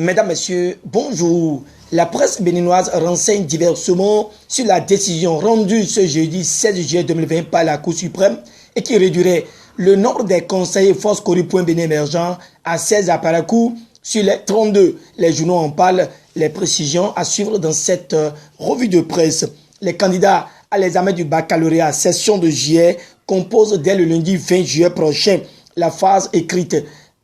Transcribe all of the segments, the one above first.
Mesdames, Messieurs, bonjour. La presse béninoise renseigne diversement sur la décision rendue ce jeudi 16 juillet 2020 par la Cour suprême et qui réduirait le nombre des conseillers Force Cori Bénin émergents à 16 à Parakou sur les 32. Les journaux en parlent, les précisions à suivre dans cette revue de presse. Les candidats à l'examen du baccalauréat session de juillet composent dès le lundi 20 juillet prochain. La phase écrite,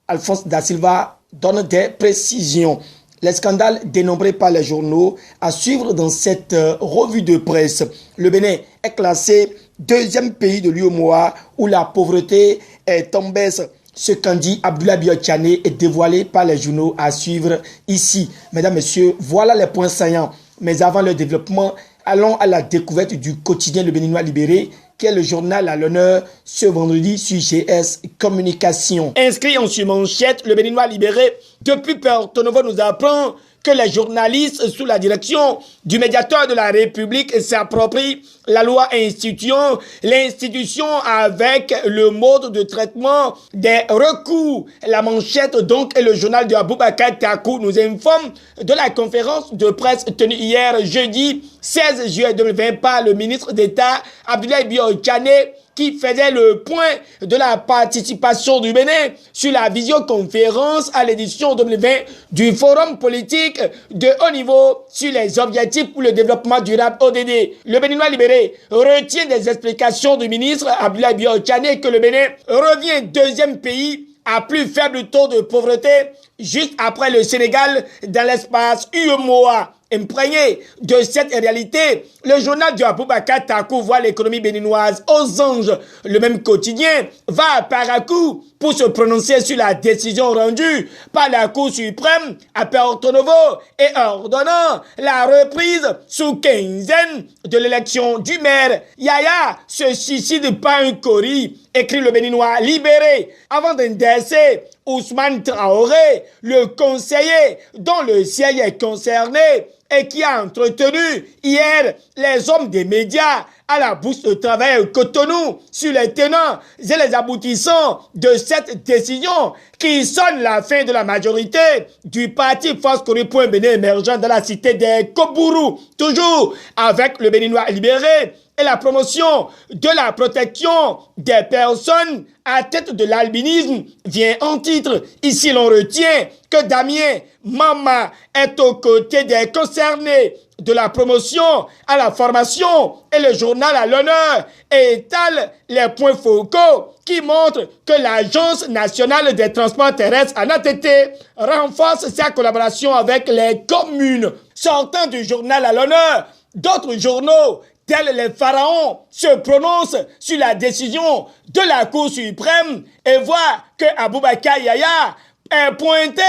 Alphonse Da Silva donne des précisions. Les scandales dénombrés par les journaux à suivre dans cette revue de presse. Le Bénin est classé deuxième pays de l'UEMOA où la pauvreté est en baisse. Ce qu'en dit Abdoulaye Biotchane est dévoilé par les journaux à suivre ici. Mesdames, Messieurs, voilà les points saillants. Mais avant le développement, allons à la découverte du quotidien Le Béninois Libéré, qui est le journal à l'honneur ce vendredi sur GS Communication. Inscrit en surmanchette, Le Béninois Libéré, depuis Porto Novo nous apprend que les journalistes sous la direction du médiateur de la République s'approprient la loi instituant l'institution avec le mode de traitement des recours. La manchette donc et le journal de Aboubacar Takou nous informe de la conférence de presse tenue hier jeudi 16 juillet 2020 par le ministre d'État Abdoulaye Biotchane qui faisait le point de la participation du Bénin sur la visioconférence à l'édition 2020 du Forum politique de haut niveau sur les objectifs pour le développement durable ODD. Le Béninois Libéré retient des explications du ministre Abdoulaye Biotchane que le Bénin revient deuxième pays à plus faible taux de pauvreté juste après le Sénégal dans l'espace UEMOA. Imprégné de cette réalité, le journal de Aboubacar Takou voit l'économie béninoise aux anges. Le même quotidien va à Parakou pour se prononcer sur la décision rendue par la Cour suprême à Porto Novo et ordonnant la reprise sous quinzaine de l'élection du maire. Yaya se suicide pas un cori, écrit le Béninois Libéré, avant d'indexer Ousmane Traoré, le conseiller dont le siège est concerné et qui a entretenu hier les hommes des médias à la bourse de travail Cotonou sur les tenants et les aboutissants de cette décision qui sonne la fin de la majorité du parti Force Cori Bénin émergent dans la cité des Kobourou, toujours avec le Béninois Libéré et la promotion de la protection des personnes à tête de l'albinisme vient en titre. Ici, l'on retient que Damien Mama est aux côtés des concernés de la promotion à la formation et le journal à l'honneur étale les points focaux qui montrent que l'Agence nationale des transports terrestres ANATT renforce sa collaboration avec les communes. Sortant du journal à l'honneur, d'autres journaux tels les pharaons se prononcent sur la décision de la Cour suprême et voient que Aboubacar Yaya est pointé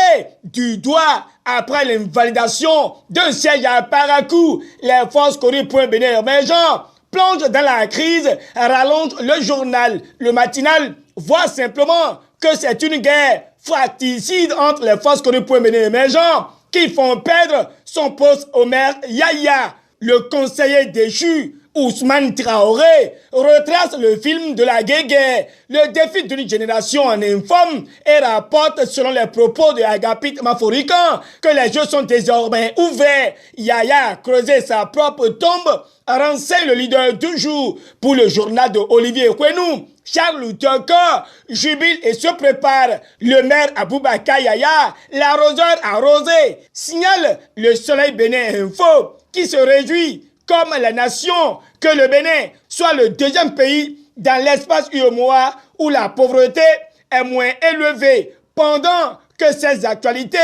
du doigt après l'invalidation d'un siège à Parakou. Les forces Cori Bénin émergents plongent dans la crise, rallonge le journal. Le matinal voit simplement que c'est une guerre fratricide entre les forces Cori Bénin émergents qui font perdre son poste au maire Yaya. Le conseiller déchu, Ousmane Traoré, retrace le film de la guerre, le défi d'une génération en informe et rapporte selon les propos de Agapit Maforican que les jeux sont désormais ouverts. Yaya a creusé sa propre tombe, renseigne le leader du jour pour le journal de Olivier Kwenou. Charles Tucker jubile et se prépare. Le maire Aboubacar Yaya, l'arroseur arrosé, signale le Soleil Bénin Info qui se réjouit comme la nation que le Bénin soit le deuxième pays dans l'espace UEMOA où la pauvreté est moins élevée. Pendant que ces actualités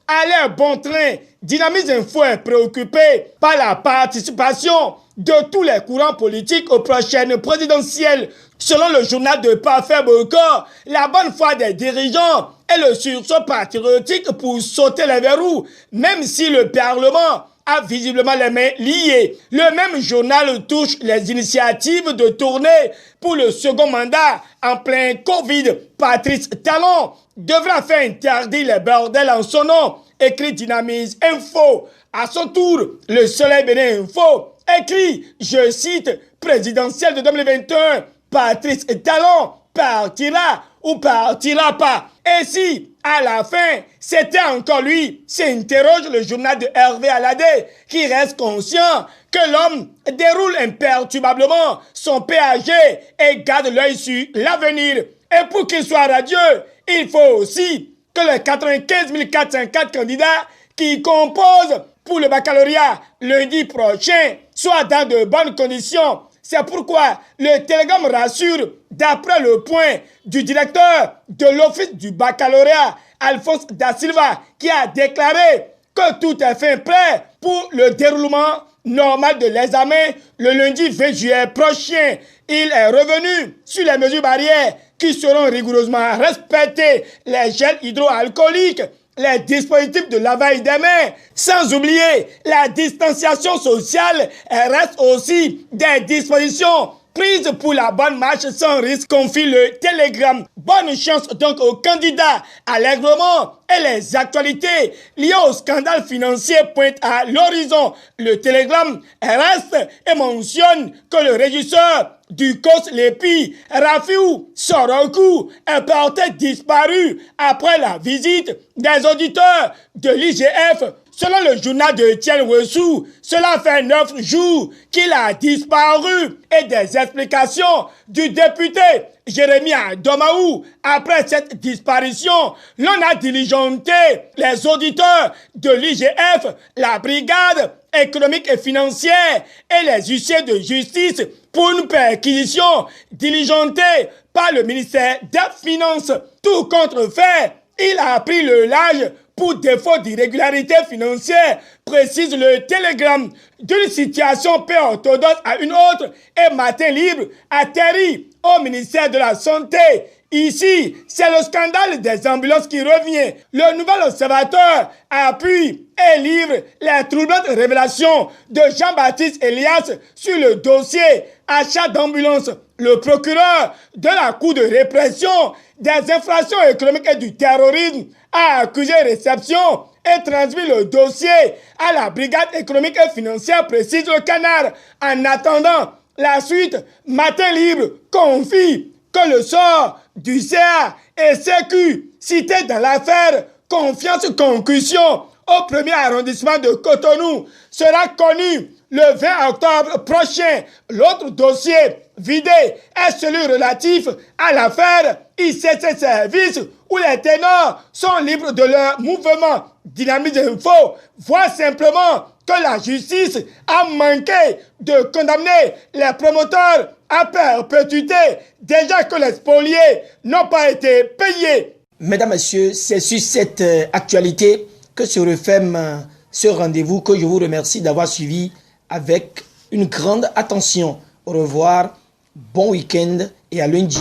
allaient bon train, Dynamise Info est préoccupé par la participation de tous les courants politiques aux prochaines présidentielles. Selon le journal de Parfait Bocor, la bonne foi des dirigeants et le sursaut patriotique pour sauter les verrous, même si le Parlement a visiblement les mains liées. Le même journal touche les initiatives de tournée pour le second mandat en plein Covid. Patrice Talon devra faire interdire les bordels en son nom, écrit Dynamise Info. À son tour, le Soleil Bénin Info écrit, je cite, présidentielle de 2021, Patrice Talon partira ou partira pas. Ainsi, à la fin, c'était encore lui, s'interroge le journal de Hervé Alade, qui reste conscient que l'homme déroule imperturbablement son PAG et garde l'œil sur l'avenir. Et pour qu'il soit radieux, il faut aussi que les 95 404 candidats qui composent pour le baccalauréat lundi prochain soient dans de bonnes conditions. C'est pourquoi le télégramme rassure, d'après le point du directeur de l'office du baccalauréat, Alphonse Da Silva, qui a déclaré que tout est fin prêt pour le déroulement normal de l'examen le lundi 20 juillet prochain. Il est revenu sur les mesures barrières qui seront rigoureusement respectées, les gels hydroalcooliques, les dispositifs de lavage des mains, sans oublier la distanciation sociale. Reste aussi des dispositions prises pour la bonne marche sans risque, confie le télégramme. Bonne chance donc aux candidats. Allègrement et les actualités liées au scandale financier pointent à l'horizon. Le télégramme reste et mentionne que le régisseur du COS Lépi, Rafiou Sorokou, est porté disparu après la visite des auditeurs de l'IGF. Selon le journal de Tiel Wessou, cela fait 9 jours qu'il a disparu et des explications du député Jérémy Domaou. Après cette disparition, l'on a diligenté les auditeurs de l'IGF, la brigade économique et financière et les huissiers de justice pour une perquisition diligentée par le ministère des Finances. Tout contrefait, il a pris le large pour défaut d'irrégularité financière, précise le télégramme. D'une situation peu orthodoxe à une autre, et Matin Libre atterrit au ministère de la Santé. Ici, c'est le scandale des ambulances qui revient. Le nouvel observateur appuie et livre les troublantes révélations de Jean-Baptiste Elias sur le dossier achat d'ambulances. Le procureur de la Cour de répression des infractions économiques et du terrorisme a accusé réception et transmis le dossier à la brigade économique et financière, précise le Canard. En attendant la suite, Matin Libre confie que le sort du CA et CQ cité dans l'affaire Confiance Concussion au premier arrondissement de Cotonou sera connu le 20 octobre prochain. L'autre dossier vidé est celui relatif à l'affaire ICC Service où les ténors sont libres de leur mouvement. Dynamise Info voit simplement que la justice a manqué de condamner les promoteurs à perpétuité déjà que les spoliés n'ont pas été payés. Mesdames, Messieurs, c'est sur cette actualité que se referme ce rendez-vous que je vous remercie d'avoir suivi avec une grande attention. Au revoir, bon week-end et à lundi.